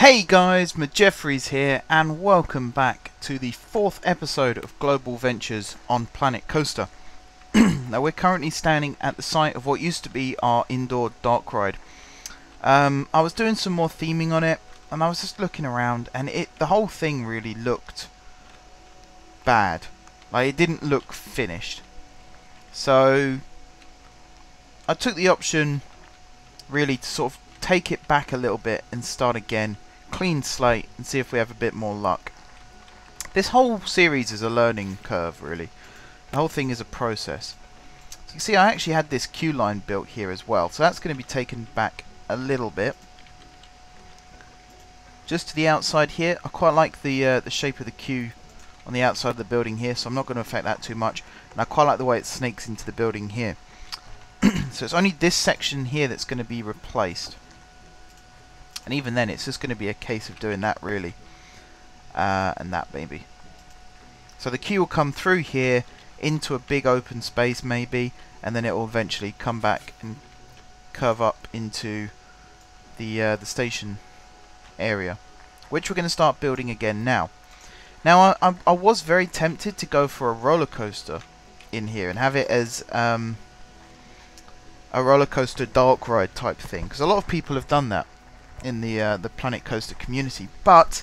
Hey guys, Jeffries here, and welcome back to the 4th episode of Global Ventures on Planet Coaster. Now we're currently standing at the site of what used to be our indoor dark ride. I was doing some more theming on it, and I was just looking around, and the whole thing really looked bad. Like, it didn't look finished. So I took the option really to sort of take it back a little bit and start again, clean slate, and see if we have a bit more luck. This whole series is a learning curve, really. The whole thing is a process. So you can see I actually had this queue line built here as well, so that's going to be taken back a little bit. Just to the outside here, I quite like the shape of the queue on the outside of the building here, so I'm not going to affect that too much. And I quite like the way it snakes into the building here. So it's only this section here that's going to be replaced. And even then, it's just going to be a case of doing that, really. And that, maybe. So the queue will come through here into a big open space, maybe. And then it will eventually come back and curve up into the station area, which we're going to start building again now. Now, I was very tempted to go for a roller coaster in here and have it as a roller coaster dark ride type thing, because a lot of people have done that in the Planet Coaster community, but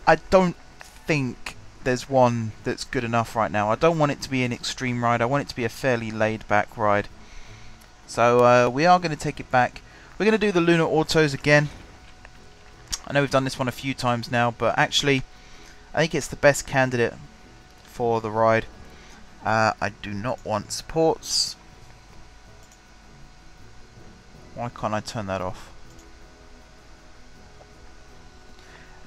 I don't think there's one that's good enough right now. I don't want it to be an extreme ride. I want it to be a fairly laid back ride. So we are going to take it back. We're going to do the Lunar Autos again. I know we've done this one a few times now, but actually I think it's the best candidate for the ride. I do not want supports. Why can't I turn that off?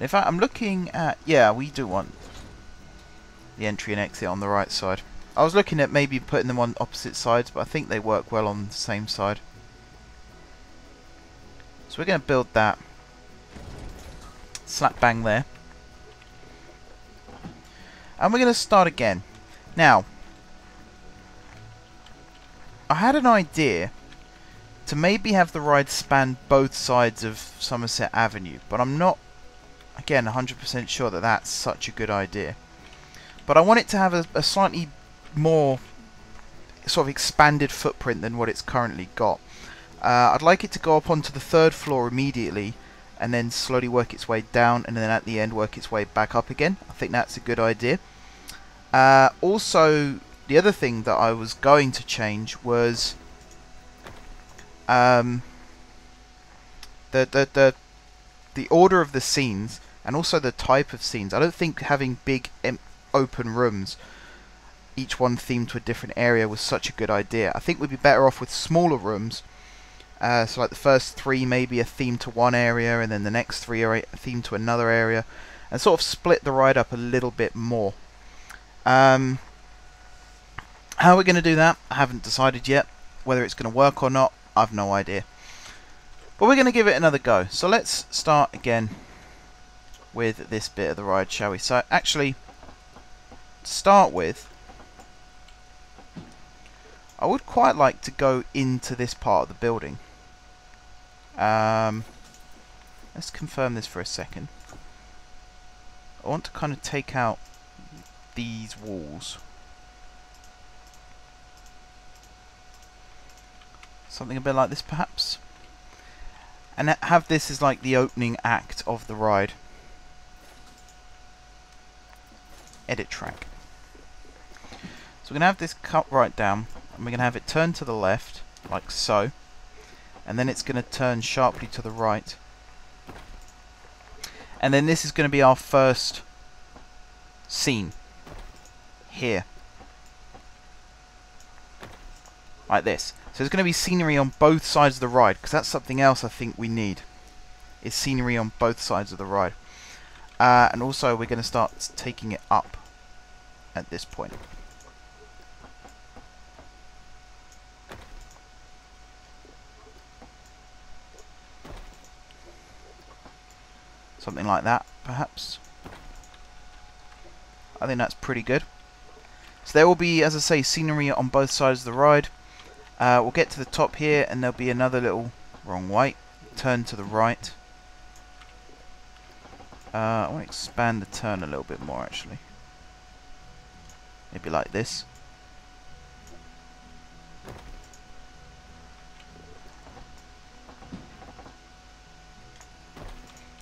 In fact, I'm looking at... yeah, we do want the entry and exit on the right side. I was looking at maybe putting them on opposite sides, but I think they work well on the same side. So we're going to build that. Slap bang there. And we're going to start again. Now, I had an idea to maybe have the ride span both sides of Somerset Avenue, but I'm not, again, 100% sure that that's such a good idea. But I want it to have a slightly more sort of expanded footprint than what it's currently got. I'd like it to go up onto the 3rd floor immediately, and then slowly work its way down, and then at the end work its way back up again. I think that's a good idea. Also, the other thing that I was going to change was the order of the scenes, and also the type of scenes. I don't think having big open rooms, each one themed to a different area, was such a good idea. I think we'd be better off with smaller rooms. So like the first 3 maybe are themed to one area, and then the next 3 are themed to another area, and sort of split the ride up a little bit more. How we're going to do that, I haven't decided yet. Whether it's going to work or not, I've no idea. But we're going to give it another go. So let's start again with this bit of the ride, shall we? So actually, to start with, I would quite like to go into this part of the building. Let's confirm this for a second. I want to kind of take out these walls. Something a bit like this, perhaps. And have this as like the opening act of the ride. Edit track. So we're going to have this cut right down, and we're going to have it turn to the left, like so. And then it's going to turn sharply to the right. And then this is going to be our first scene. Here. Like this. So there's going to be scenery on both sides of the ride, because that's something else I think we need, is scenery on both sides of the ride. And also we're going to start taking it up at this point. Something like that, perhaps. I think that's pretty good. So there will be, as I say, scenery on both sides of the ride. We'll get to the top here, and there'll be another little wrong way. Turn to the right. I want to expand the turn a little bit more actually. Maybe like this.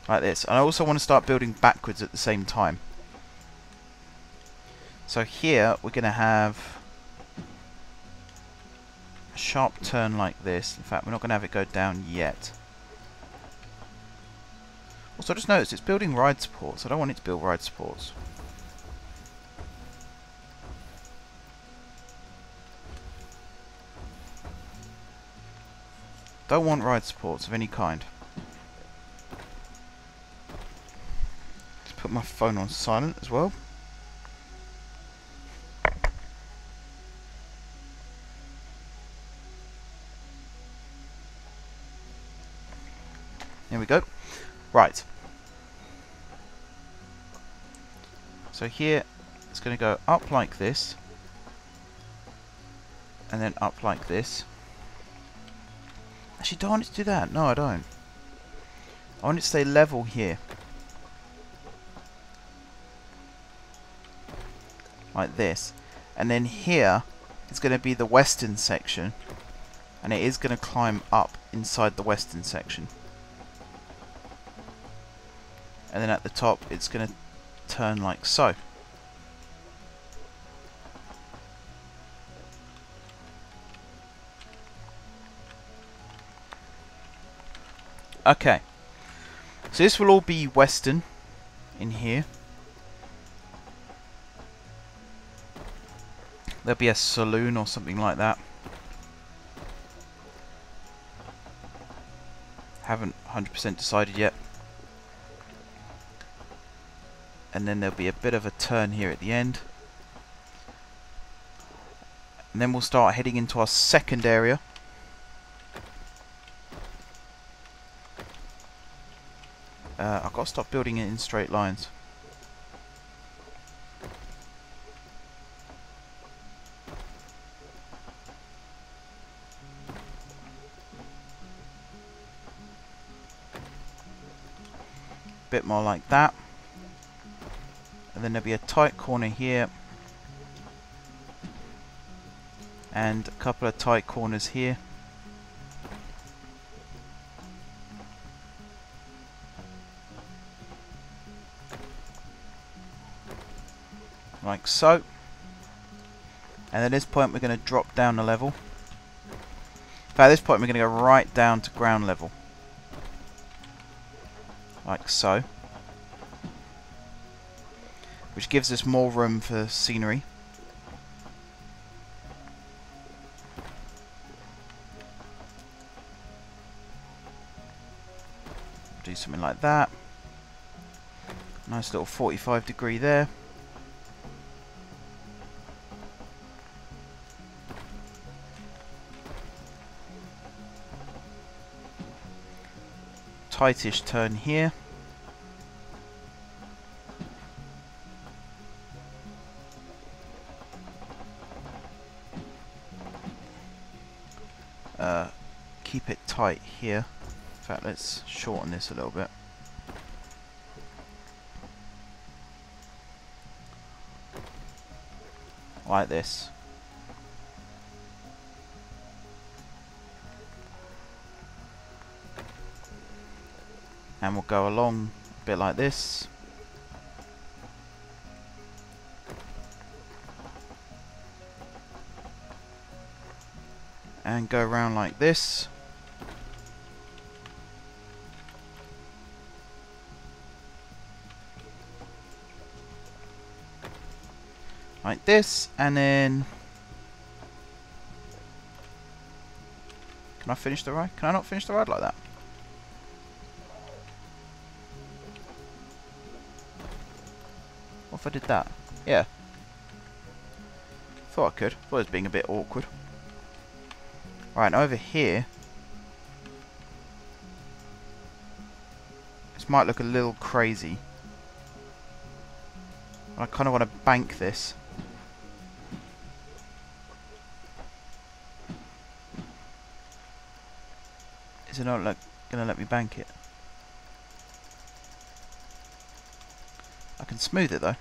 Like this. And I also want to start building backwards at the same time. So here we're going to have a sharp turn like this. In fact, we're not going to have it go down yet. Also, I just noticed it's building ride supports. I don't want it to build ride supports. Don't want ride supports of any kind. Let's put my phone on silent as well. There we go. Right. So here it's going to go up like this. And then up like this. Actually, do I want it to do that? No, I don't. I want it to stay level here. Like this. And then here it's going to be the western section. And it is going to climb up inside the western section. And then at the top it's going to turn like so. Okay. So this will all be western in here. There'll be a saloon or something like that. Haven't 100% decided yet. And then there'll be a bit of a turn here at the end. And then we'll start heading into our second area. I've got to stop building it in straight lines. Bit more like that. And then there'll be a tight corner here. And a couple of tight corners here. Like so. And at this point we're going to drop down a level. In fact, at this point we're going to go right down to ground level. Like so. Which gives us more room for scenery. Do something like that. Nice little 45-degree there. Tightish turn here. Keep it tight here. In fact, let's shorten this a little bit. Like this. And we'll go along a bit like this. And go around like this. Like this, and then... Can I finish the ride? Can I not finish the ride like that? What if I did that? Yeah. Thought I could. Thought it was being a bit awkward. Right, now over here... This might look a little crazy. I kind of want to bank this. Is it not going to let me bank it? smooth it though.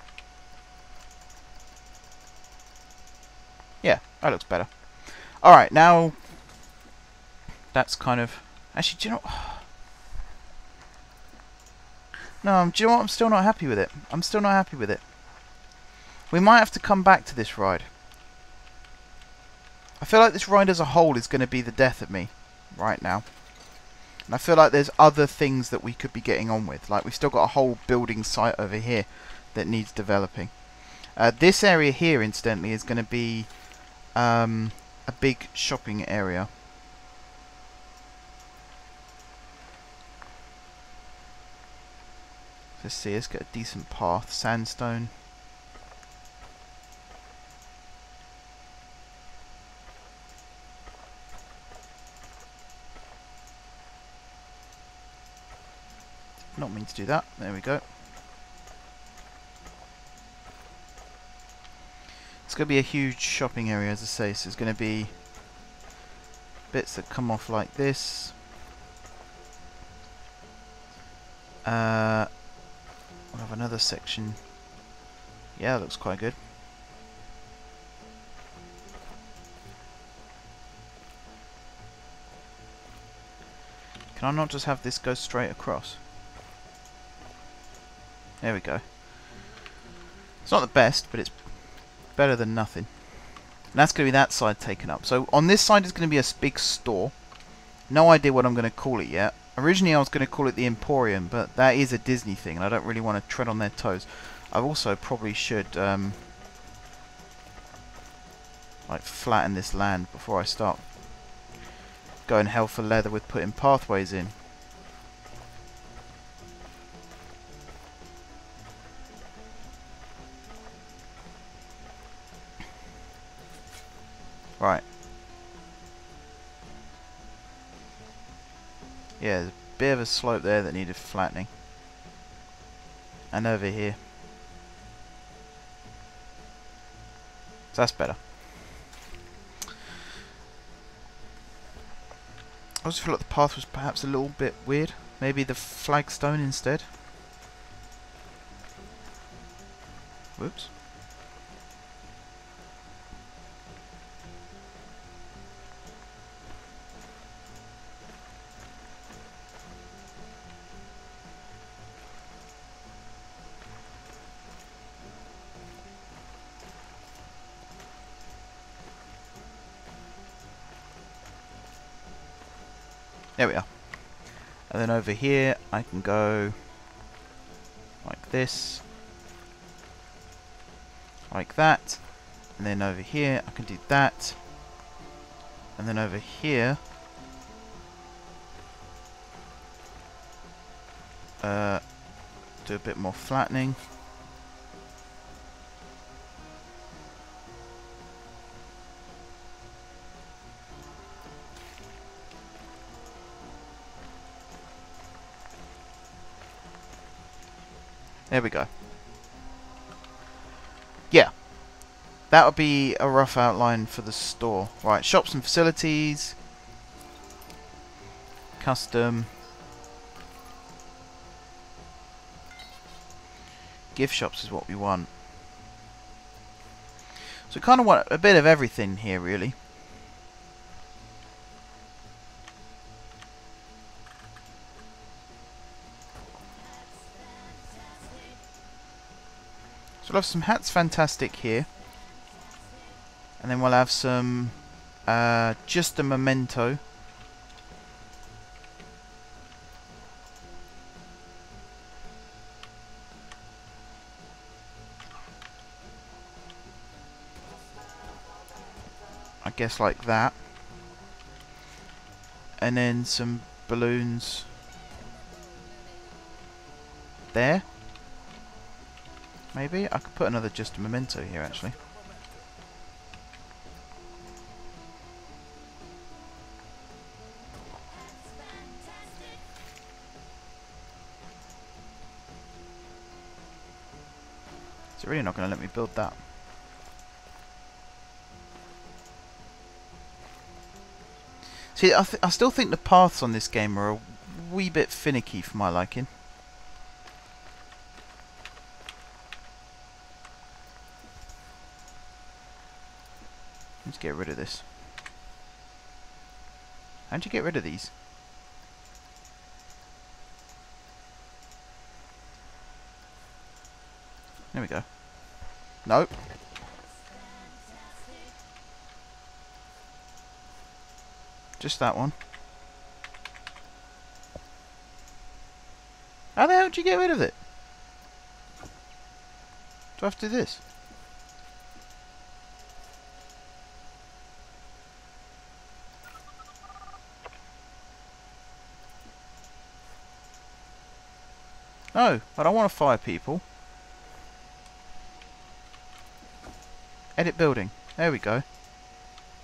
Yeah, that looks better. Alright, now that's kind of... Actually, do you know... No, do you know what? I'm still not happy with it. I'm still not happy with it. We might have to come back to this ride. I feel like this ride as a whole is going to be the death of me right now. And I feel like there's other things that we could be getting on with. Like, we've still got a whole building site over here that needs developing. This area here, incidentally, is going to be a big shopping area. Let's see, let's get a decent path. Sandstone. Not mean to do that. There we go. It's going to be a huge shopping area, as I say. So there's going to be bits that come off like this. We'll have another section. Yeah, that looks quite good. Can I not just have this go straight across? There we go. It's not the best, but it's better than nothing. And that's going to be that side taken up. So on this side is going to be a big store. No idea what I'm going to call it yet. Originally I was going to call it the Emporium, but that is a Disney thing, and I don't really want to tread on their toes. I also probably should like flatten this land before I start going hell for leather with putting pathways in. Right. Yeah, there's a bit of a slope there that needed flattening. And over here. So that's better. I also feel like the path was perhaps a little bit weird. Maybe the flagstone instead. Whoops. There we are. And then over here I can go like this, like that, and then over here I can do that, and then over here do a bit more flattening. There we go. Yeah. That would be a rough outline for the store. Right, shops and facilities. Custom. Gift shops is what we want. So we kind of want a bit of everything here, really. So we'll have some hats fantastic here. And then we'll have some just a memento. I guess like that. And then some balloons there. Maybe I could put another just a memento here actually. It's really not going to let me build that. See, I still think the paths on this game are a wee bit finicky for my liking. Let's get rid of this. How'd you get rid of these? There we go. Nope. Just that one. How the hell did you get rid of it? Do I have to do this? No, I don't want to fire people. Edit building. There we go.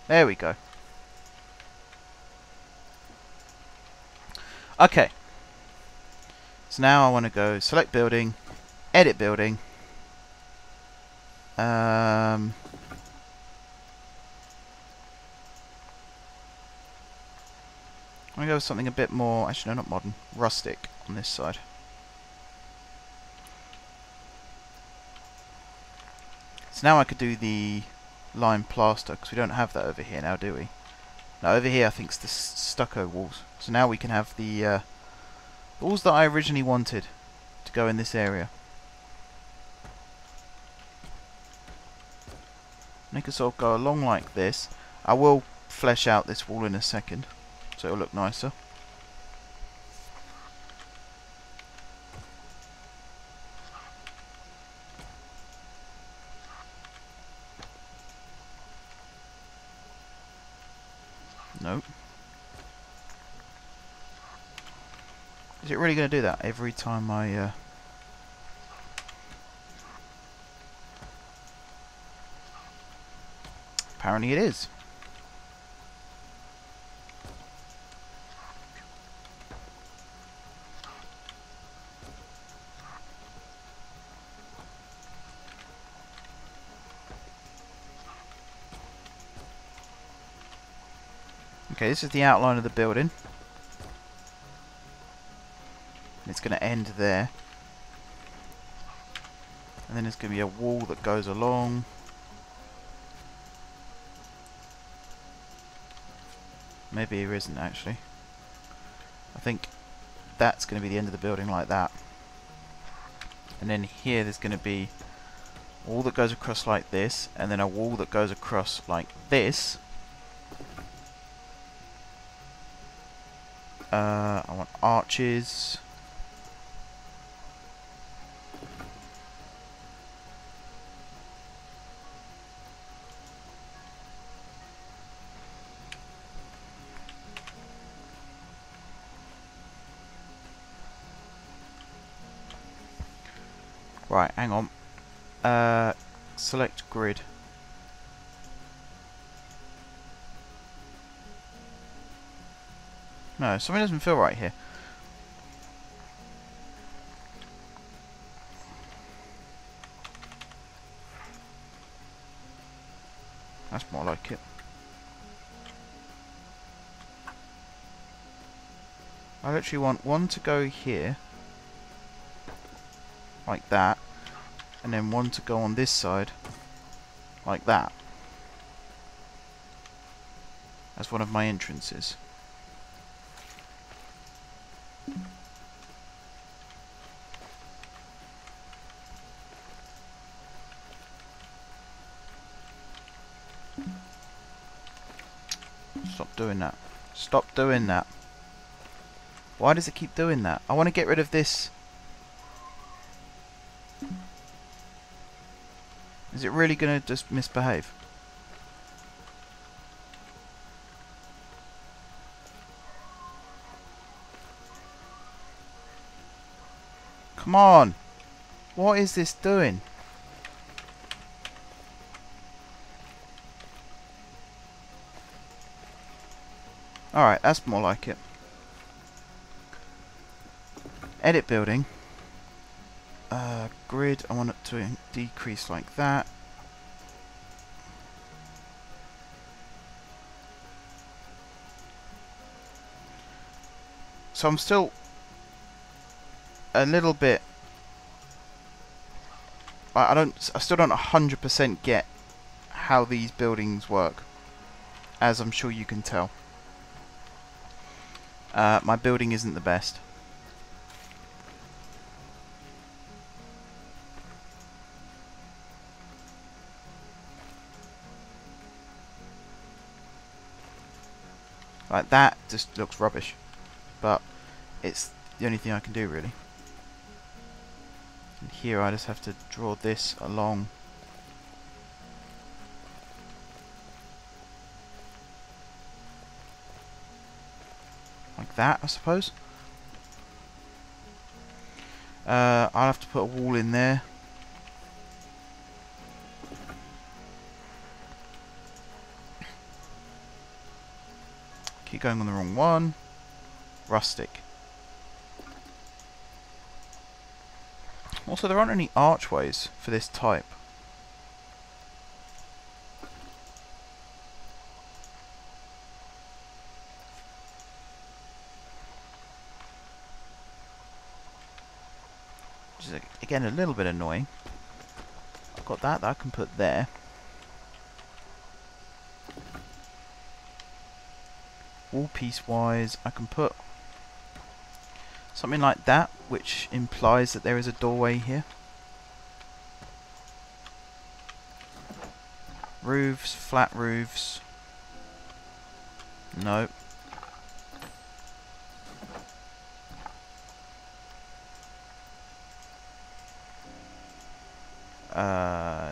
There we go. Okay. So now I want to go select building, edit building. I'm going to go with something a bit more, actually no, not modern, rustic on this side. So now I could do the lime plaster, because we don't have that over here now, do we? No, over here I think it's the stucco walls. So now we can have the walls that I originally wanted to go in this area. And they can sort of go along like this. I will flesh out this wall in a second, so it'll look nicer. Nope. Is it really going to do that every time I... Apparently it is. Okay, this is the outline of the building. It's going to end there. And then there's going to be a wall that goes along. Maybe there isn't actually. I think that's going to be the end of the building like that. And then here there's going to be a wall that goes across like this, and then a wall that goes across like this. I want arches. Right, hang on. Select grid. No, something doesn't feel right here. That's more like it. I literally want one to go here, like that, and then one to go on this side, like that. That's one of my entrances. Stop doing that. Stop doing that. Why does it keep doing that? I want to get rid of this. Is it really going to just misbehave? Come on! What is this doing? Alright, that's more like it. Edit building. Grid, I want it to decrease like that. So I'm still a little bit... I still don't 100% get how these buildings work. as I'm sure you can tell. My building isn't the best. Like that just looks rubbish, but it's the only thing I can do really. And here I just have to draw this along. Like that, I suppose. I'll have to put a wall in there. Keep going on the wrong one. Rustic. Also, there aren't any archways for this type. Which is, again, a little bit annoying. I've got that I can put there. Wall piece wise, I can put something like that, which implies that there is a doorway here. Roofs, flat roofs. No.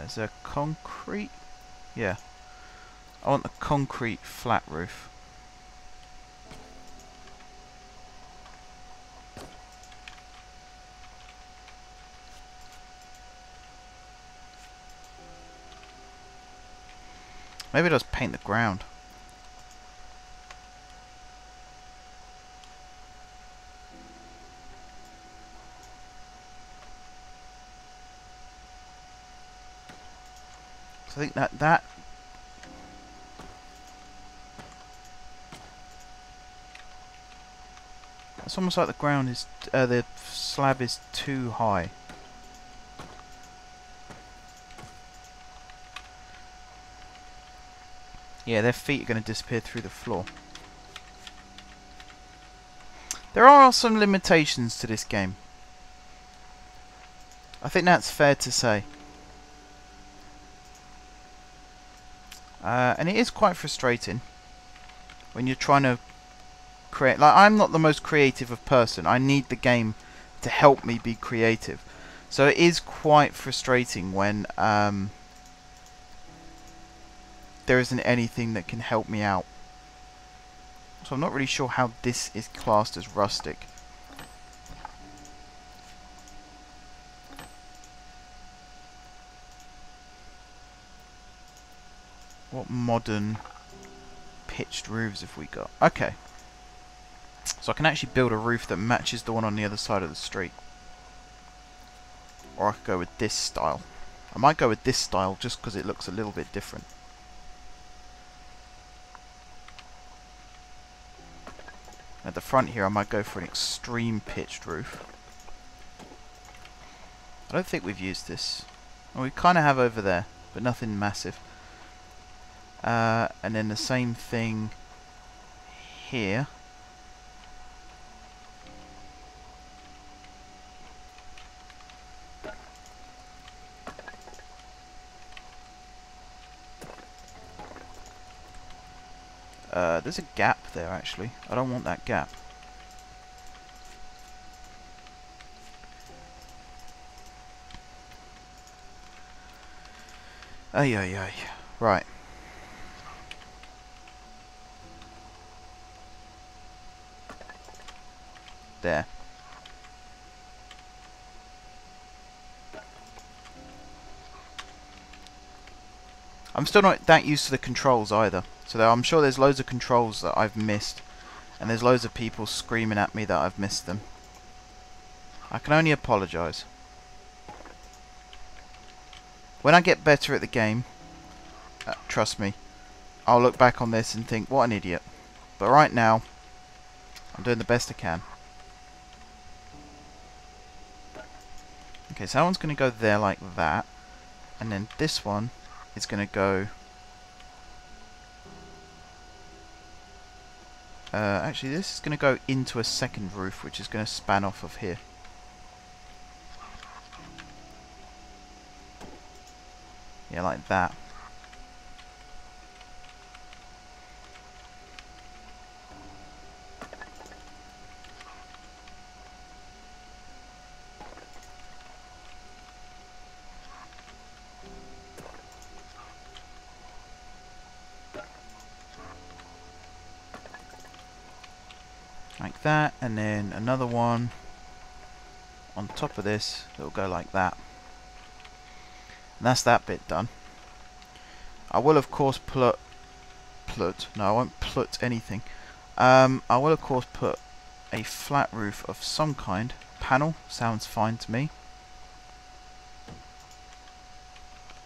Is there concrete? Yeah. I want the concrete flat roof. Maybe I'll just paint the ground. So I think that it's almost like the ground is the slab is too high. Yeah, their feet are going to disappear through the floor. There are some limitations to this game. I think that's fair to say. And it is quite frustrating when you're trying to create. Like, I'm not the most creative of person. I need the game to help me be creative. So it is quite frustrating when there isn't anything that can help me out. So I'm not really sure how this is classed as rustic. What modern pitched roofs have we got? Okay. So I can actually build a roof that matches the one on the other side of the street. Or I could go with this style. I might go with this style just because it looks a little bit different. At the front here I might go for an extreme pitched roof. I don't think we've used this. Well, we kind of have over there, but nothing massive. And then the same thing here. There's a gap there actually. I don't want that gap. Ay ay ay. Right. There. I'm still not that used to the controls either. So I'm sure there's loads of controls that I've missed. And there's loads of people screaming at me that I've missed them. I can only apologise. When I get better at the game, trust me, I'll look back on this and think, what an idiot. But right now, I'm doing the best I can. Okay, so that one's going to go there like that. And then this one is going to go Actually, this is going to go into a second roof, which is going to span off of here. Yeah, like that. Like that, and then another one on top of this that will go like that. And that's that bit done. I will of course no, I won't put anything. I will of course put a flat roof of some kind. Panel sounds fine to me.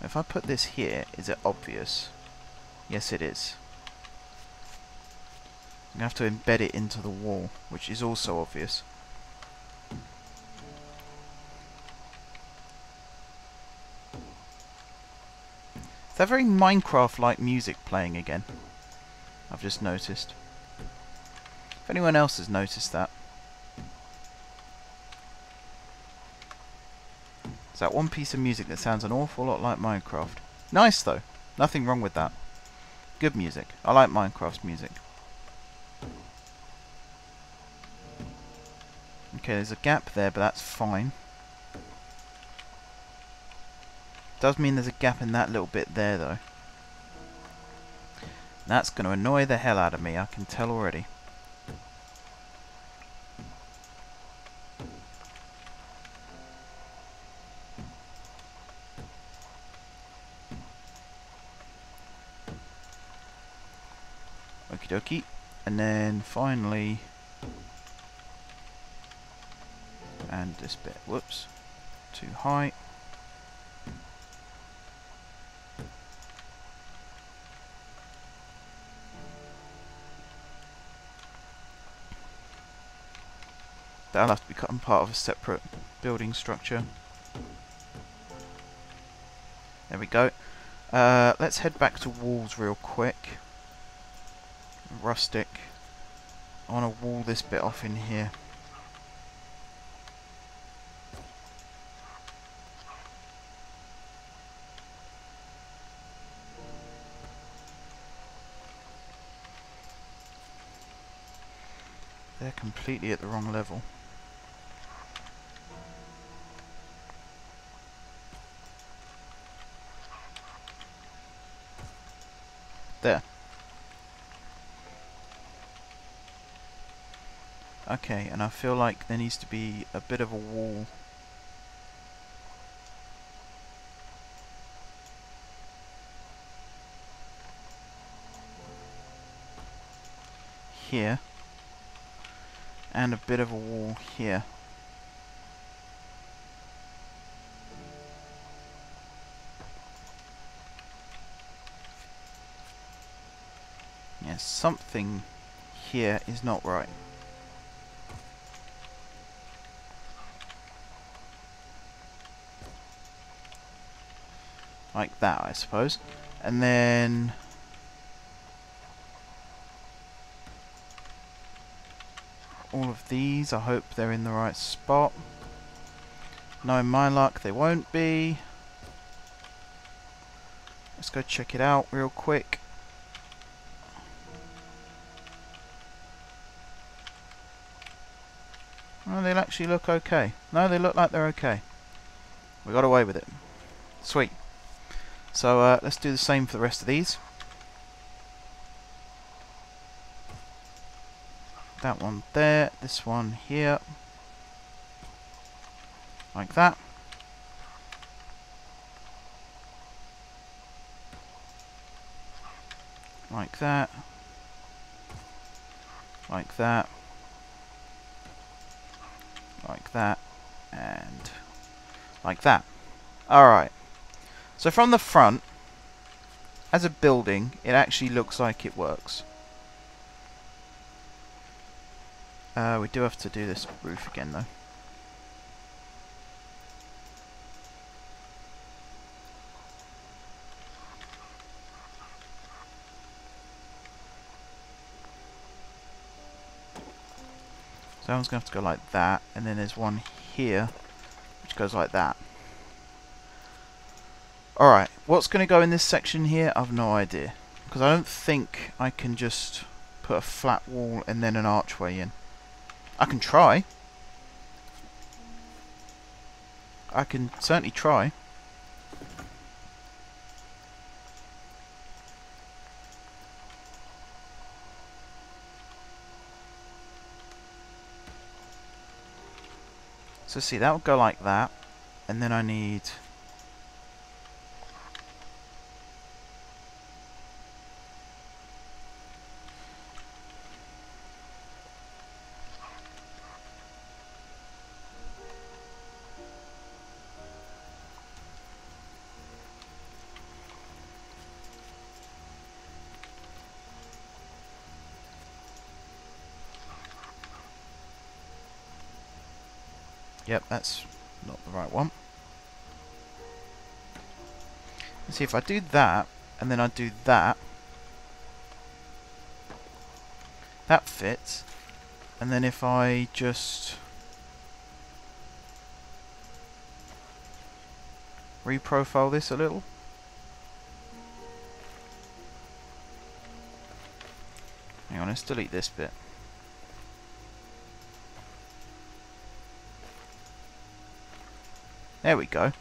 If I put this here, is it obvious? Yes, it is. I'm going to have to embed it into the wall, which is also obvious. Is that very Minecraft-like music playing again? I've just noticed. If anyone else has noticed that. It's that one piece of music that sounds an awful lot like Minecraft. Nice though. Nothing wrong with that. Good music. I like Minecraft's music. Okay, there's a gap there, but that's fine. Does mean there's a gap in that little bit there, though. That's going to annoy the hell out of me, I can tell already. Okie dokie. And then finally... and this bit, whoops, too high. That'll have to become part of a separate building structure. There we go. Let's head back to walls real quick. Rustic. I want to wall this bit off in here. They're completely at the wrong level. There. Okay, and I feel like there needs to be a bit of a wall here and a bit of a wall here. Yes, something here is not right. Like that, I suppose. And then... all of these, I hope they're in the right spot. Knowing my luck, they won't be. Let's go check it out real quick. Oh, they'll actually look okay. No, they look like they're okay. We got away with it. Sweet. So let's do the same for the rest of these. That one there, this one here. Like that. Like that. Like that. Like that. And like that. Alright. So from the front, as a building, it actually looks like it works. We do have to do this roof again though. that one's going to have to go like that, and then there's one here which goes like that. Alright, what's going to go in this section here? I've no idea, because I don't think I can just put a flat wall and then an archway in. I can try. I can certainly try. So see, that would go like that, and then I need... Yep, that's not the right one. Let's see, if I do that, and then I do that, that fits. And then if I just reprofile this a little. Hang on, let's delete this bit. There we go.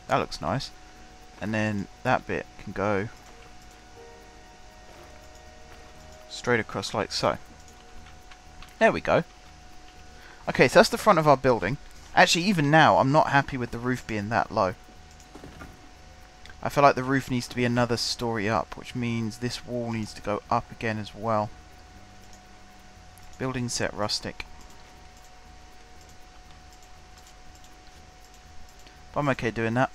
That looks nice. And then that bit can go straight across like so. There we go. Okay, so that's the front of our building. Actually, even now, I'm not happy with the roof being that low. I feel like the roof needs to be another story up, which means this wall needs to go up again as well. Building set rustic. But I'm okay doing that.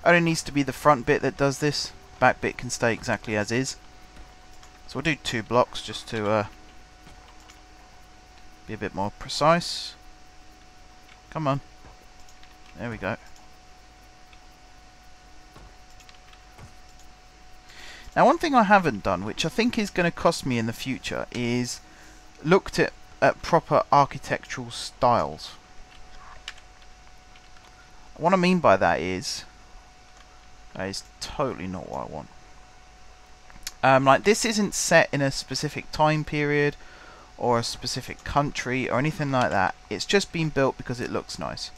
Only needs to be the front bit that does this. Back bit can stay exactly as is. So we'll do 2 blocks just to be a bit more precise. Come on. There we go. Now, one thing I haven't done, which I think is going to cost me in the future, is looked at proper architectural styles. What I mean by that is totally not what I want. Like, this isn't set in a specific time period or a specific country or anything like that. It's just been built because it looks nice.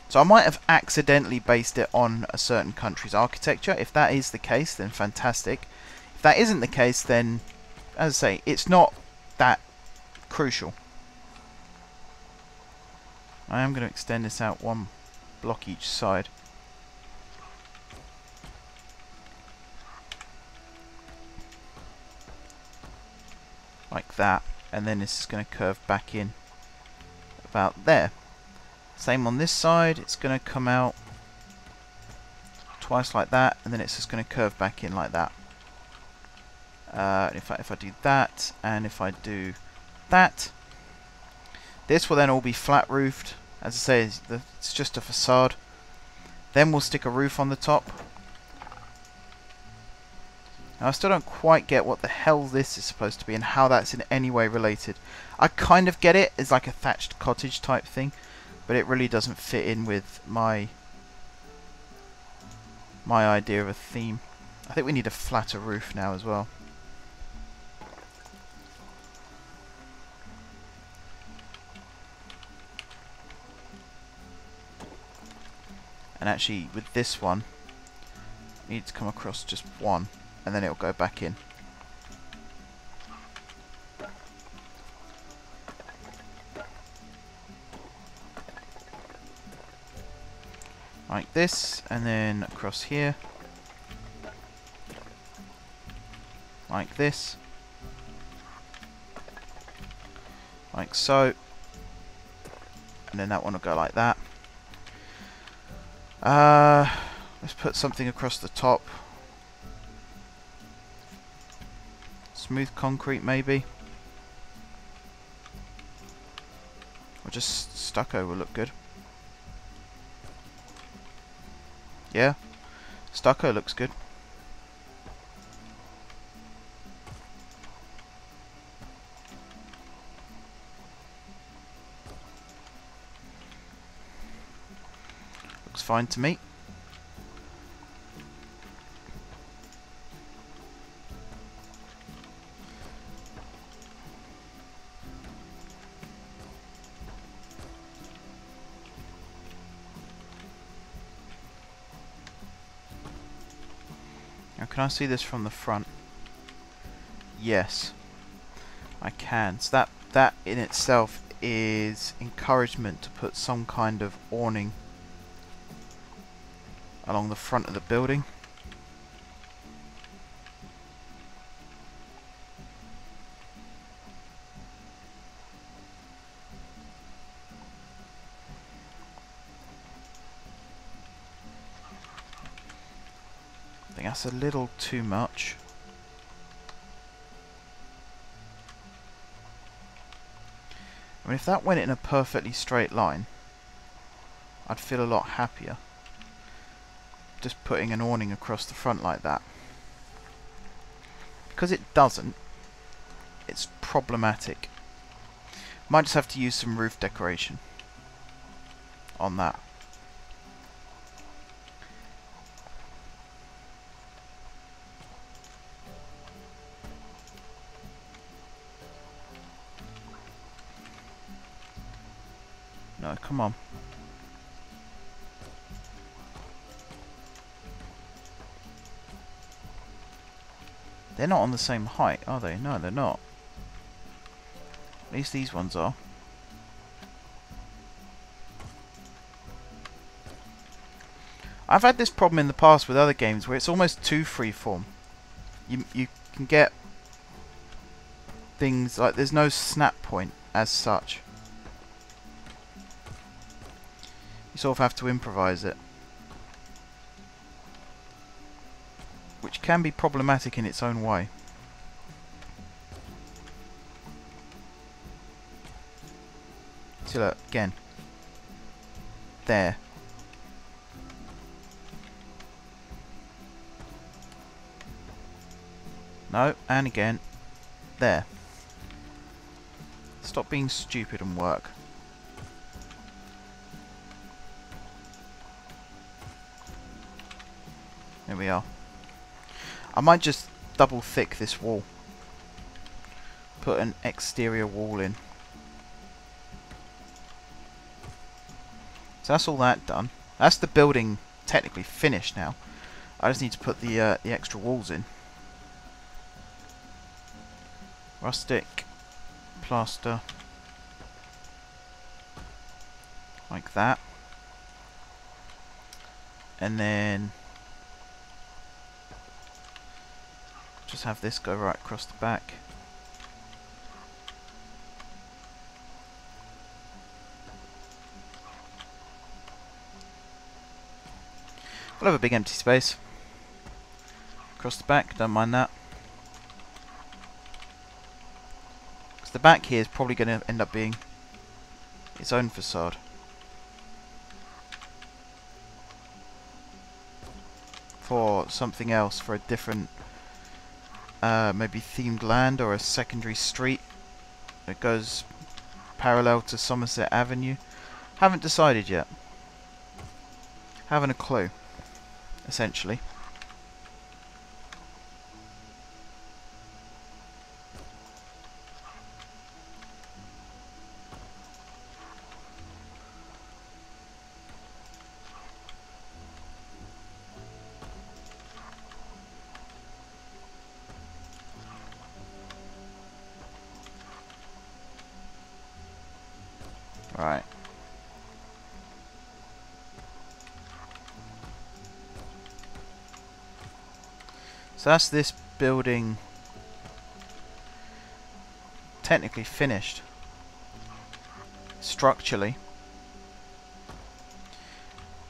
So I might have accidentally based it on a certain country's architecture. If that is the case, then fantastic. If that isn't the case, then, as I say, it's not that crucial. I am going to extend this out 1 block each side. Like that. And then this is going to curve back in about there. Same on this side, it's going to come out twice like that, and then it's just going to curve back in like that. If I do that, and if I do that, this will then all be flat roofed. As I say, it's just a facade. Then we'll stick a roof on the top. Now, I still don't quite get what the hell this is supposed to be and how that's in any way related. I kind of get it, it's like a thatched cottage type thing, but it really doesn't fit in with my idea of a theme. I think we need a flatter roof now as well. And actually, with this one, we need to come across just 1, and then it'll go back in. Like this, and then across here. Like this. Like so. And then that one will go like that. Let's put something across the top. Smooth concrete, maybe. Or just stucco will look good. Yeah, stucco looks good. Looks fine to me. Now, can I see this from the front? Yes, I can. So that in itself is encouragement to put some kind of awning along the front of the building. I think that's a little too much. I mean, if that went in a perfectly straight line, I'd feel a lot happier. Just putting an awning across the front like that. Because it doesn't, it's problematic. Might just have to use some roof decoration on that. No, come on. They're not on the same height, are they? No, they're not. At least these ones are. I've had this problem in the past with other games where it's almost too freeform. You can get things like there's no snap point as such. You sort of have to improvise it, which can be problematic in its own way. So look, again, there. No, and again, there. Stop being stupid and work. There we are. I might just double thick this wall. Put an exterior wall in. So that's all that done. That's the building technically finished now. I just need to put the extra walls in. Rustic, plaster, like that. And then just have this go right across the back. We'll have a big empty space across the back, don't mind that. Because the back here is probably going to end up being its own facade. For something else, for a different maybe themed land or a secondary street that goes parallel to Somerset Avenue. Haven't decided yet. Haven't a clue, essentially. Right. So that's this building technically finished structurally.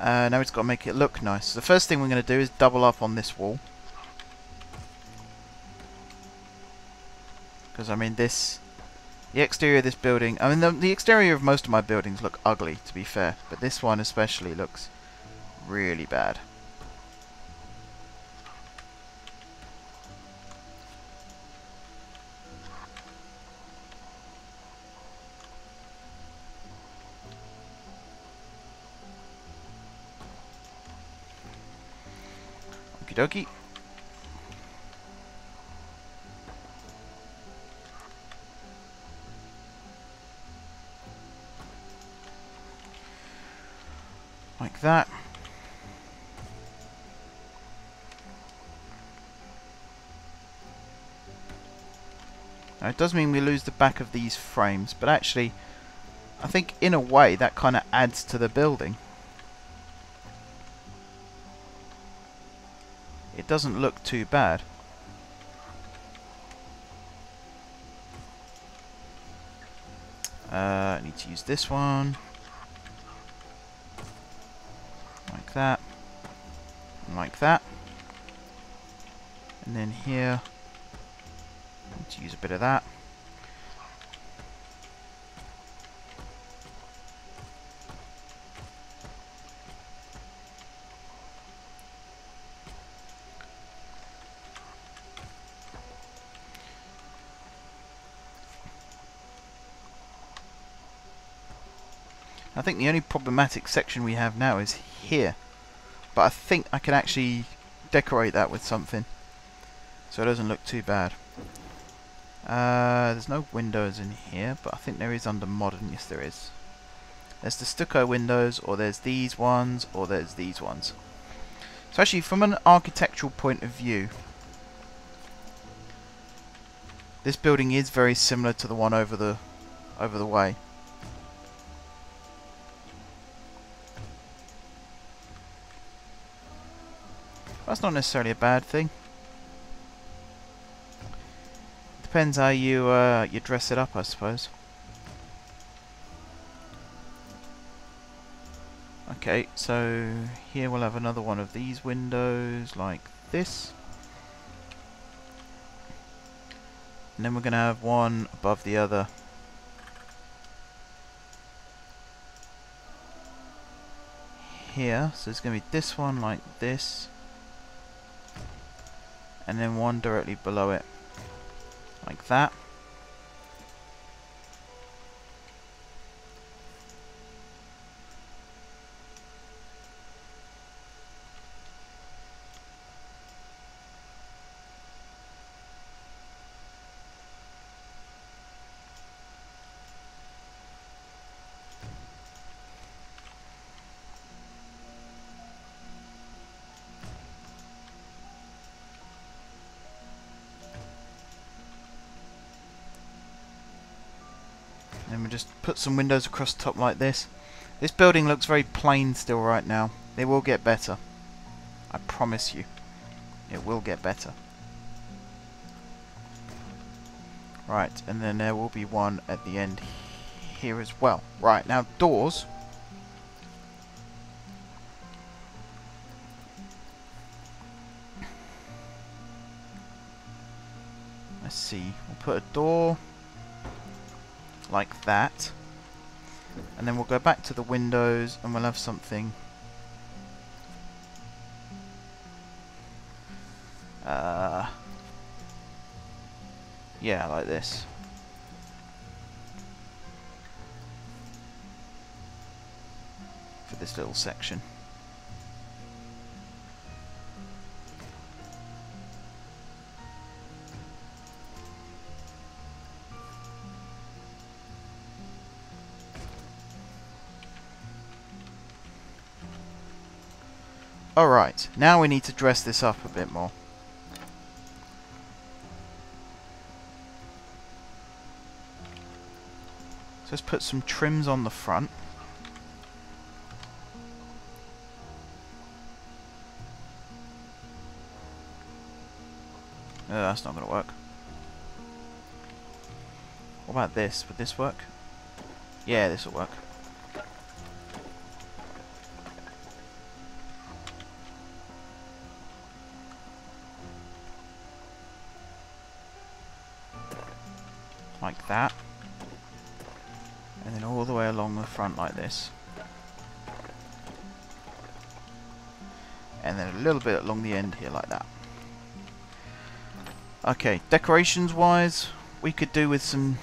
Now it's got to make it look nice. So the first thing we're going to do is double up on this wall. Because I mean the exterior of this building, I mean the exterior of most of my buildings look ugly, to be fair, but this one especially looks really bad. Okie dokie. Like that. Now it does mean we lose the back of these frames, but actually I think in a way that kind of adds to the building. It doesn't look too bad. I need to use this one. Like that. And like that. And then here, I need to use a bit of that. I think the only problematic section we have now is here, but I think I can actually decorate that with something so it doesn't look too bad. There's no windows in here, but I think there is under modern. Yes, there is. There's the stucco windows, or there's these ones, or there's these ones. So actually, from an architectural point of view, this building is very similar to the one over the way. That's not necessarily a bad thing. Depends how you dress it up, I suppose. Okay, so here we'll have another one of these windows like this. And then we're going to have one above the other. Here, so it's going to be this one like this. And then one directly below it, like that. And we just put some windows across the top like this. This building looks very plain still right now. It will get better. I promise you. It will get better. Right, and then there will be one at the end here as well. Right, now doors. Let's see. We'll put a door like that, and then we'll go back to the windows and we'll have something yeah, like this. For this little section. Alright, now we need to dress this up a bit more. So let's put some trims on the front. That's not going to work. What about this? Would this work? Yeah, this will work. Like that. And then all the way along the front like this. And then a little bit along the end here like that. Okay, decorations wise, we could do with some...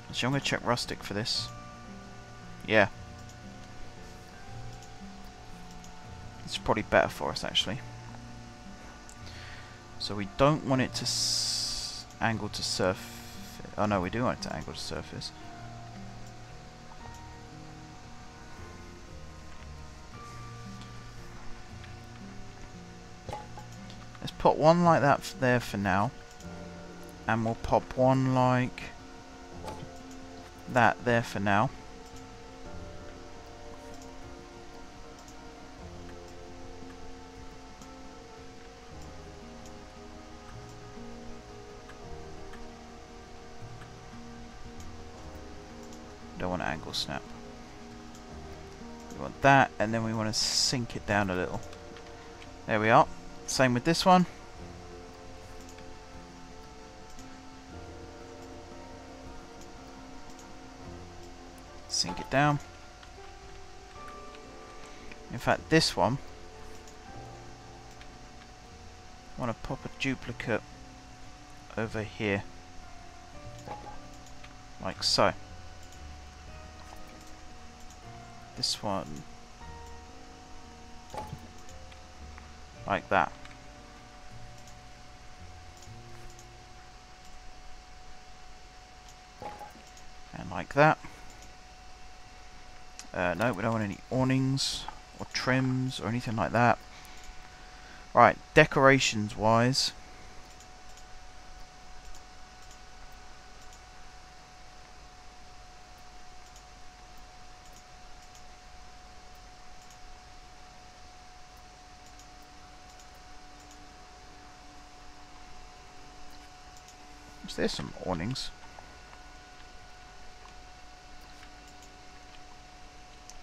Actually, I'm going to check rustic for this. Yeah. It's probably better for us, actually. So we don't want it to angle to surface. Oh no, we do want it to angle to surface. Let's put one like that there for now. And we'll pop one like that there for now. Don't want to angle snap. We want that, and then we want to sink it down a little. There we are. Same with this one. Sink it down. In fact, this one, I want to pop a duplicate over here, like so. This one, like that. And like that. No, we don't want any awnings or trims or anything like that. Right, decorations wise. There's some awnings.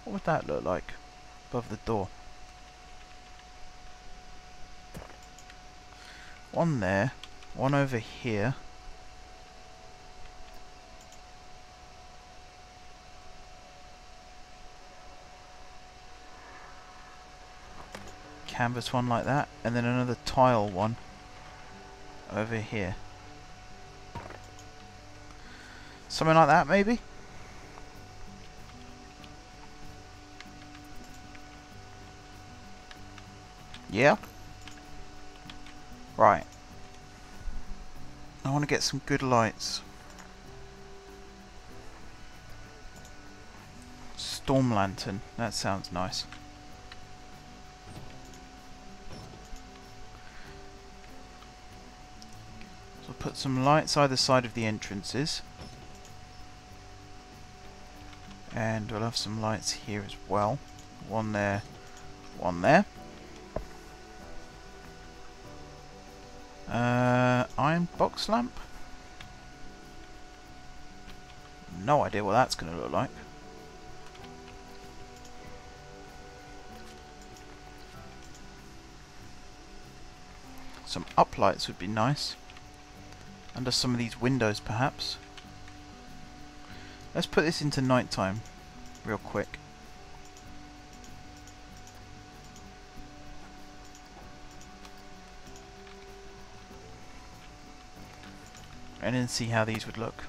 What would that look like above the door? One there, one over here. Canvas one like that, and then another tile one over here. Something like that, maybe? Yeah? Right. I want to get some good lights. Storm lantern. That sounds nice. So I'll put some lights either side of the entrances. And we'll have some lights here as well. One there, one there. Iron box lamp? No idea what that's going to look like. Some uplights would be nice. Under some of these windows, perhaps. Let's put this into nighttime real quick. And then see how these would look.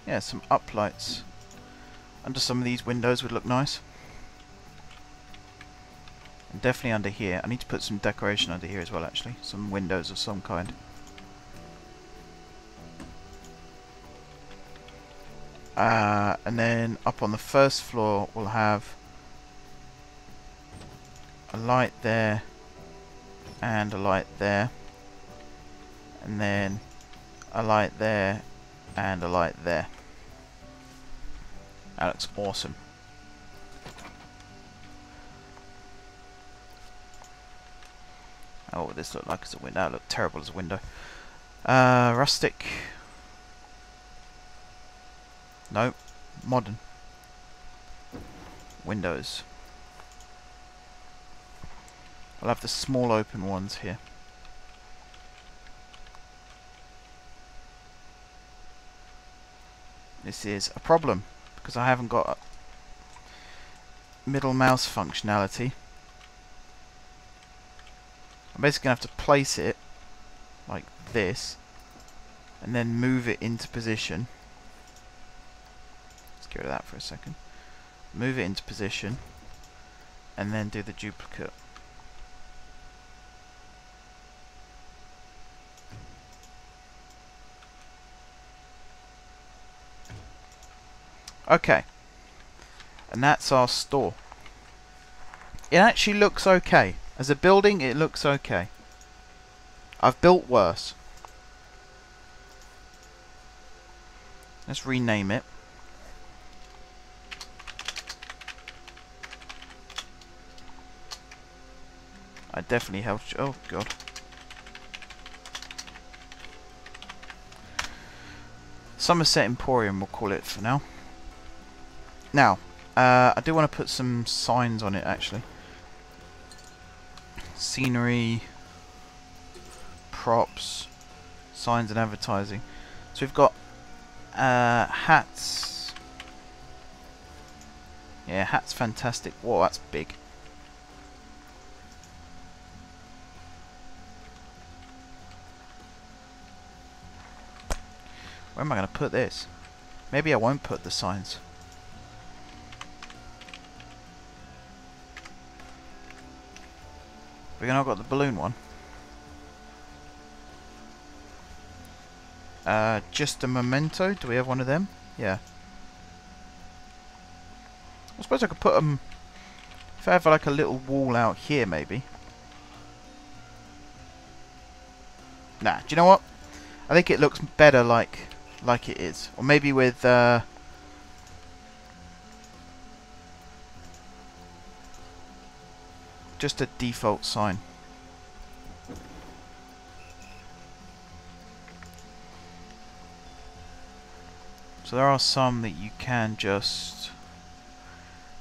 Yeah, some uplights under some of these windows would look nice. And definitely under here. I need to put some decoration under here as well, actually. Some windows of some kind. And then up on the first floor we'll have a light there and a light there, and then a light there and a light there. That looks awesome. Oh, what would this look like as a window? That looked terrible as a window. Rustic. No, modern. Windows. I'll have the small open ones here. This is a problem because I haven't got middle mouse functionality. I'm basically going to have to place it like this and then move it into position. Let's get rid of that for a second. Move it into position, and then do the duplicate. Okay, and that's our store. It actually looks okay. As a building, it looks okay. I've built worse. Let's rename it. I definitely helped. Oh god. Somerset Emporium, we'll call it for now. Now, I do want to put some signs on it actually. Scenery, props, signs and advertising. So we've got hats. Yeah, hats fantastic. Whoa, that's big. Where am I going to put this? Maybe I won't put the signs. We've now got the balloon one. Just a memento. Do we have one of them? Yeah. I suppose I could put them. If I have like a little wall out here, maybe. Nah. Do you know what? I think it looks better like it is, or maybe with. Just a default sign. So there are some that you can just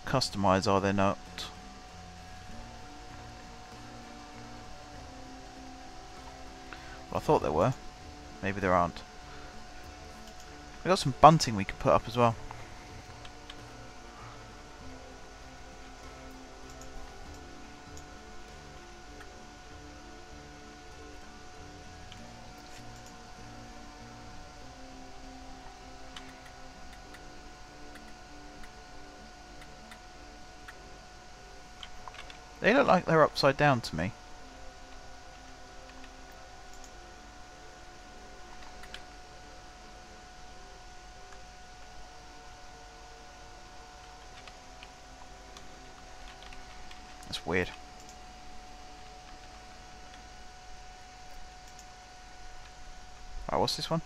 customize, are there not? Well, I thought there were. Maybe there aren't. We've got some bunting we could put up as well. They look like they're upside down to me. That's weird. Alright, what's this one?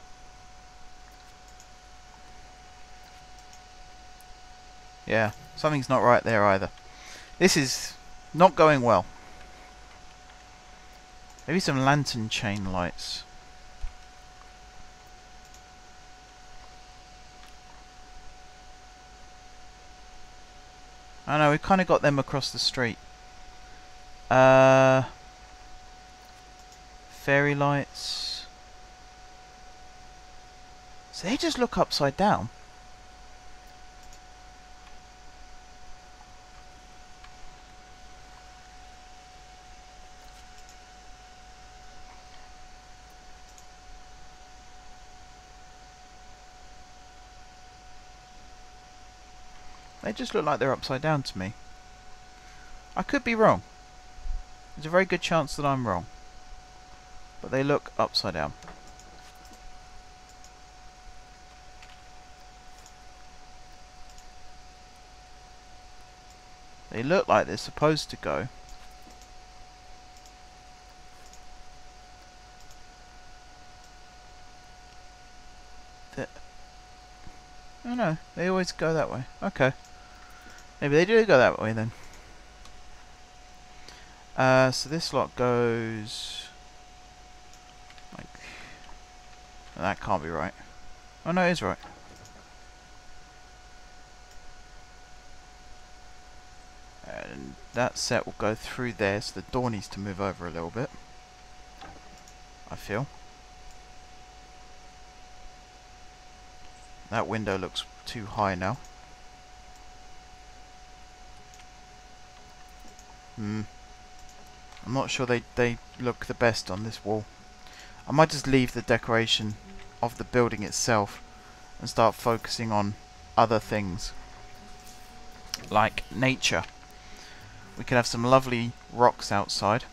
Yeah, something's not right there either. This is not going well. Maybe some lantern chain lights. I know, we kind of got them across the street. Fairy lights. So they just look upside down. They just look like they're upside down to me. I could be wrong. There's a very good chance that I'm wrong. But they look upside down. They look like they're supposed to go. Oh no, they always go that way. Okay. Maybe they do go that way then. So this lot goes like that. Can't be right. Oh no, it is right. And that set will go through there, so the door needs to move over a little bit, I feel. That window looks too high now. I'm not sure they look the best on this wall. I might just leave the decoration of the building itself and start focusing on other things like nature. We can have some lovely rocks outside.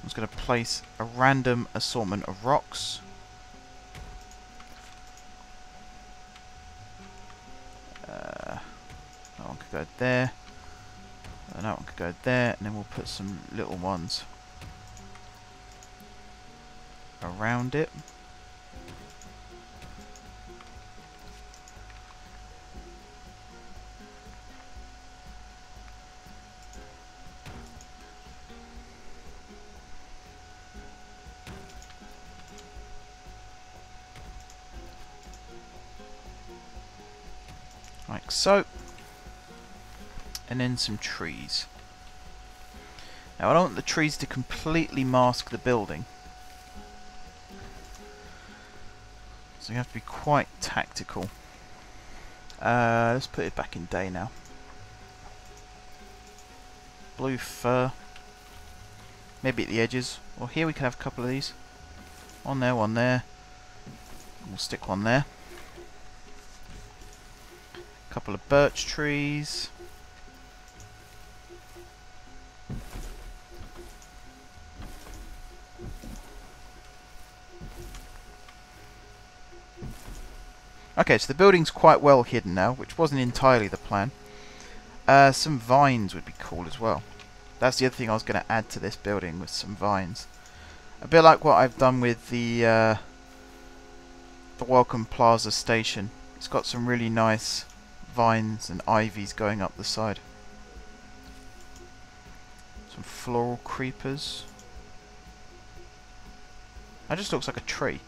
I'm just going to place a random assortment of rocks. That one could go there, and that one could go there, and then we'll put some little ones around it. Like so. And then some trees. Now I don't want the trees to completely mask the building, so you have to be quite tactical. Let's put it back in day now. Blue fur. Maybe at the edges. Or here we can have a couple of these. One there, one there. We'll stick one there. A couple of birch trees. Okay, so the building's quite well hidden now, which wasn't entirely the plan. Some vines would be cool as well. That's the other thing I was going to add to this building, with some vines. A bit like what I've done with the Welcome Plaza station. It's got some really nice vines and ivies going up the side. Some floral creepers. That just looks like a tree.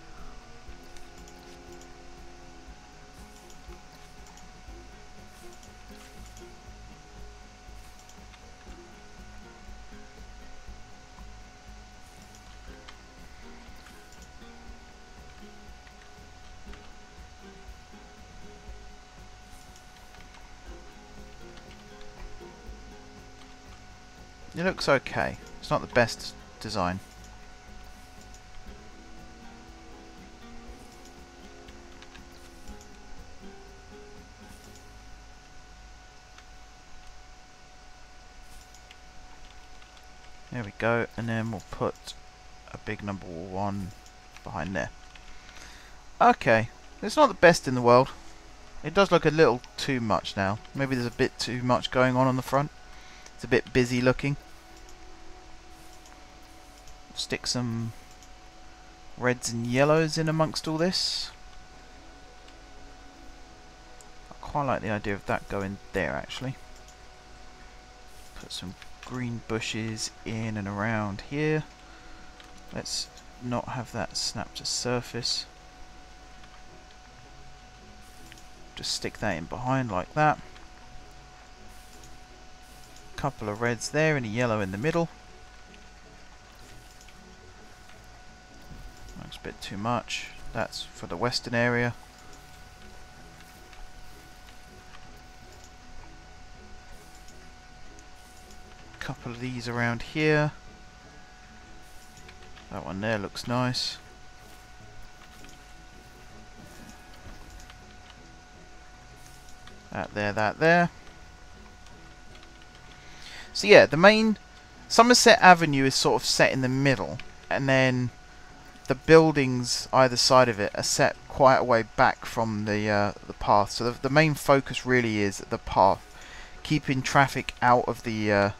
It looks okay. It's not the best design. There we go, and then we'll put a big number 1 behind there. Okay, it's not the best in the world. It does look a little too much now. Maybe there's a bit too much going on the front. It's a bit busy looking. Stick some reds and yellows in amongst all this. I quite like the idea of that going there actually. Put some green bushes in and around here. Let's not have that snap to surface. Just stick that in behind like that. Couple of reds there and a yellow in the middle. Looks a bit too much. That's for the western area. Couple of these around here. That one there looks nice. That there, that there. So yeah, the main Somerset Avenue is sort of set in the middle, and then the buildings either side of it are set quite a way back from the path. So the main focus really is the path, keeping traffic out of the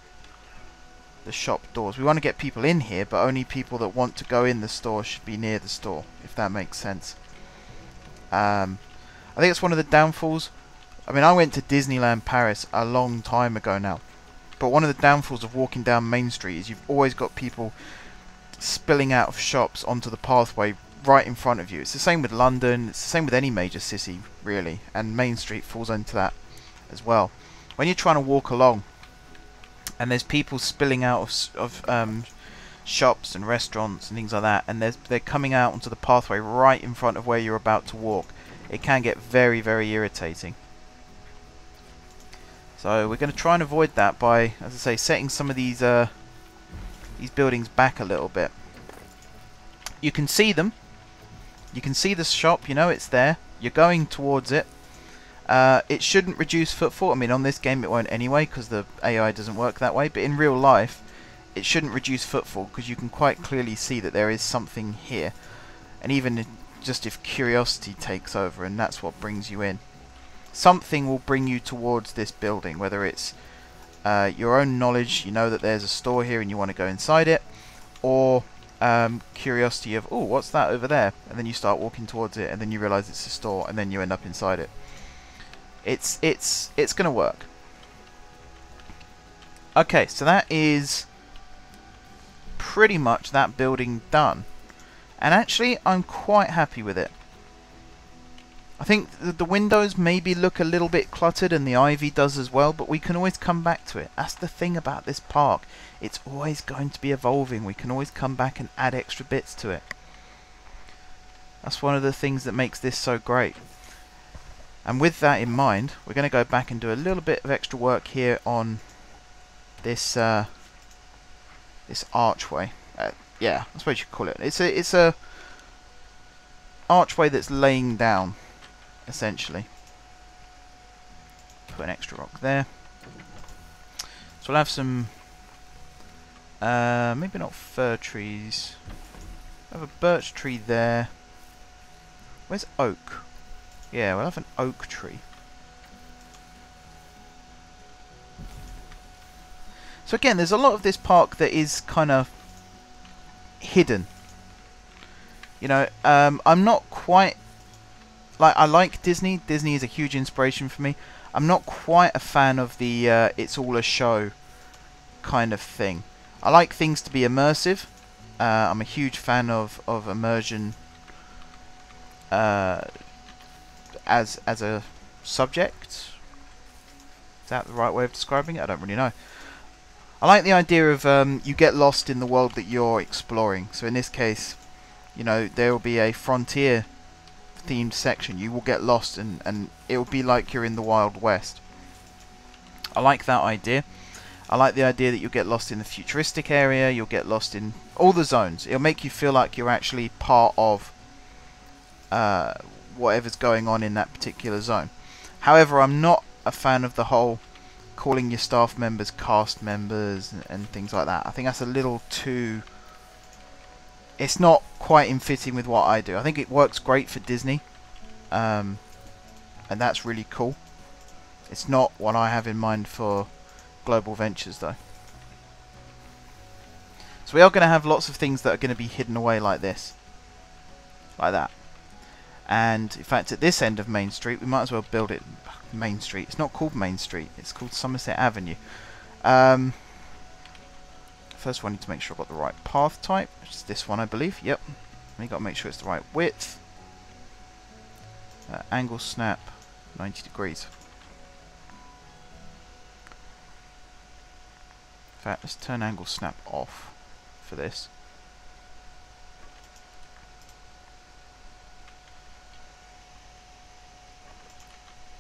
shop doors. We want to get people in here, but only people that want to go in the store should be near the store, if that makes sense. I think it's one of the downfalls. I mean, I went to Disneyland Paris a long time ago now, but one of the downfalls of walking down Main Street is you've always got people spilling out of shops onto the pathway right in front of you. It's the same with London, it's the same with any major city really, and Main Street falls into that as well. When you're trying to walk along and there's people spilling out of shops and restaurants and things like that, and they're coming out onto the pathway right in front of where you're about to walk, it can get very, very irritating. So we're going to try and avoid that by, as I say, setting some of these buildings back a little bit. You can see them. You can see the shop, you know it's there. You're going towards it. It shouldn't reduce footfall. I mean, on this game it won't anyway, because the AI doesn't work that way. But in real life, it shouldn't reduce footfall, because you can quite clearly see that there is something here. And even just if curiosity takes over, and that's what brings you in, something will bring you towards this building, whether it's your own knowledge, you know that there's a store here and you want to go inside it, or curiosity of, oh, what's that over there? And then you start walking towards it, and then you realise it's a store, and then you end up inside it. It's going to work. Okay, so that is pretty much that building done. And actually, I'm quite happy with it. I think the windows maybe look a little bit cluttered, and the ivy does as well, but we can always come back to it. That's the thing about this park. It's always going to be evolving. We can always come back and add extra bits to it. That's one of the things that makes this so great. And with that in mind, we're going to go back and do a little bit of extra work here on this this archway. Yeah, I suppose you could call it. It's a archway that's laying down, essentially. Put an extra rock there. So we'll have some maybe not fir trees. We'll have a birch tree there. Where's oak? Yeah, we'll have an oak tree. So again, there's a lot of this park that is kind of hidden. You know, I'm not quite... I like Disney. Disney is a huge inspiration for me. I'm not quite a fan of the it's all a show kind of thing. I like things to be immersive. I'm a huge fan of immersion as a subject. Is that the right way of describing it? I don't really know. I like the idea of you get lost in the world that you're exploring. So in this case, you know, there will be a frontier themed section. You will get lost and it will be like you're in the Wild West. I like that idea. I like the idea that you'll get lost in the futuristic area, you'll get lost in all the zones. It'll make you feel like you're actually part of whatever's going on in that particular zone. However, I'm not a fan of the whole calling your staff members cast members and things like that. I think that's a little too... It's not quite in fitting with what I do. I think it works great for Disney, and that's really cool. It's not what I have in mind for Global Ventures, though. So we are going to have lots of things that are going to be hidden away like this. Like that. And, in fact, at this end of Main Street, we might as well build it... Main Street. It's not called Main Street. It's called Somerset Avenue. First of all, I need to make sure I've got the right path type, which is this one, I believe. Yep. You've got to make sure it's the right width. Angle snap, 90 degrees. In fact, let's turn angle snap off for this.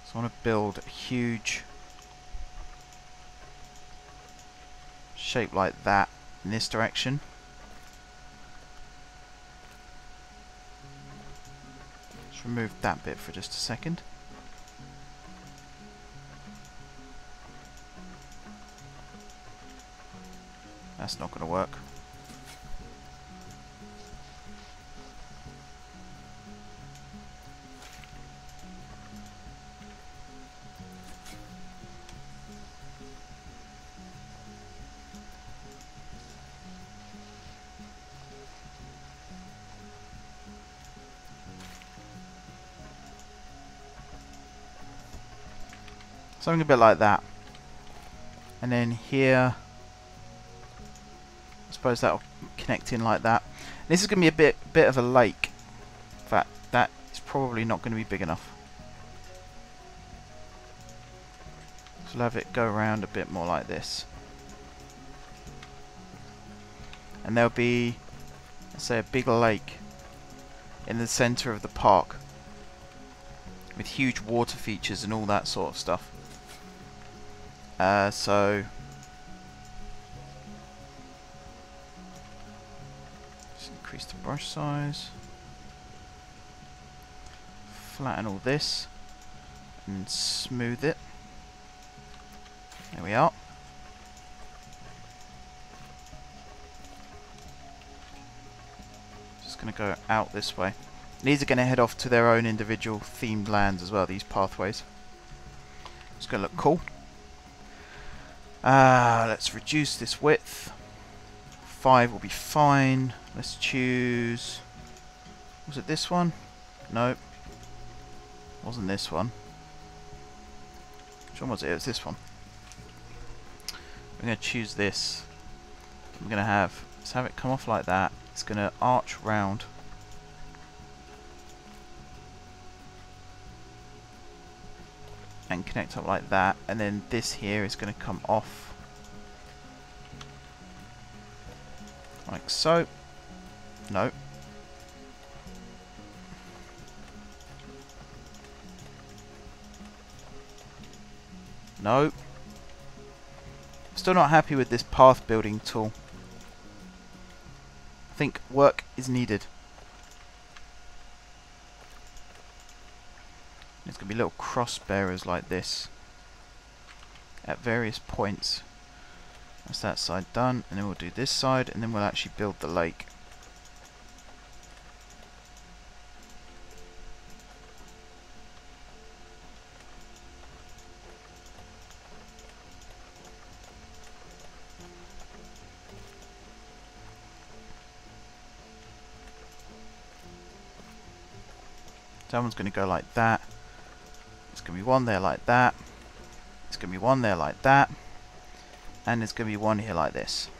So I want to build a huge shape like that in this direction. Let's remove that bit for just a second. That's not going to work. Something a bit like that. And then here, I suppose that'll connect in like that. This is going to be a bit of a lake. In fact, that is probably not going to be big enough. So we'll have it go around a bit more like this. And there'll be, let's say, a big lake in the centre of the park with huge water features and all that sort of stuff. So Increase the brush size. Flatten all this and smooth it. There we are. Just going to go out this way. These are going to head off to their own individual themed lands as well, these pathways. It's going to look cool. Let's reduce this width. 5 will be fine. Let's choose... Was it this one? Nope. Wasn't this one. Which one was it? It was this one. We're going to choose this. We're going to have... Let's have it come off like that. It's going to arch round. And connect up like that. And then this here is going to come off. Like so. No. No. Still not happy with this path building tool. I think work is needed. There's going to be little cross bearers like this at various points. That's that side done, and then we'll do this side, and then we'll actually build the lake. That one's going to go like that. There's going to be one there like that. There's going to be one there like that. And there's going to be one here like this.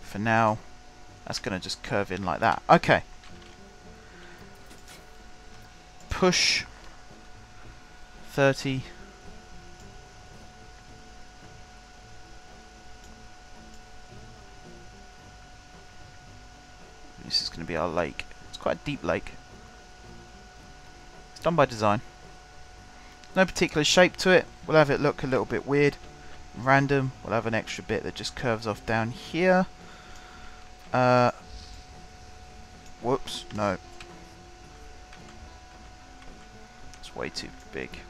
For now, that's going to just curve in like that. Okay. Push 30. This is going to be our lake. It's quite a deep lake. It's done by design. No particular shape to it. We'll have it look a little bit weird, random. We'll have an extra bit that just curves off down here. Whoops, no. It's way too big.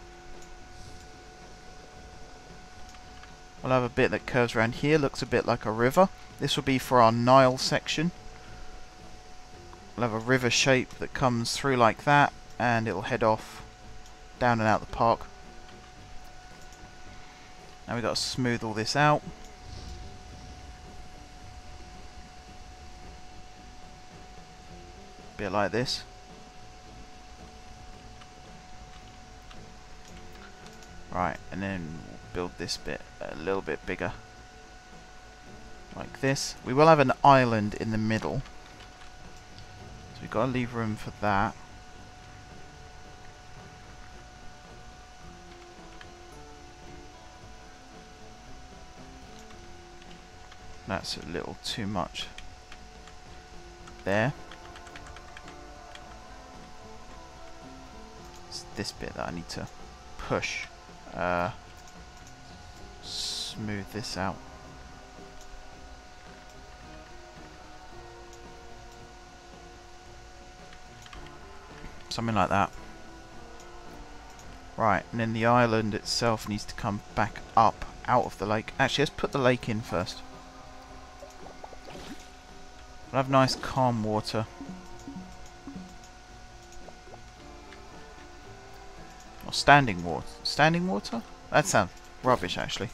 We'll have a bit that curves around here, looks a bit like a river. This will be for our Nile section. We'll have a river shape that comes through like that, and it'll head off down and out the park. Now we've got to smooth all this out. A bit like this. Right, and then we'll build this bit a little bit bigger. Like this. We will have an island in the middle. So we've got to leave room for that. That's a little too much there. It's this bit that I need to push. Smooth this out. Something like that. Right, and then the island itself needs to come back up out of the lake. Actually, let's put the lake in first. We'll have nice calm water. Or standing water. Standing water? That sounds rubbish, actually.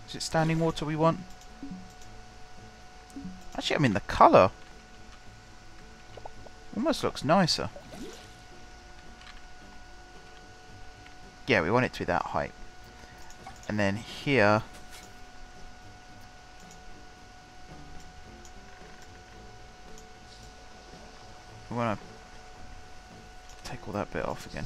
Is it standing water we want? Actually, I mean the colour almost looks nicer. Yeah, we want it to be that height. And then here we want to take all that bit off again.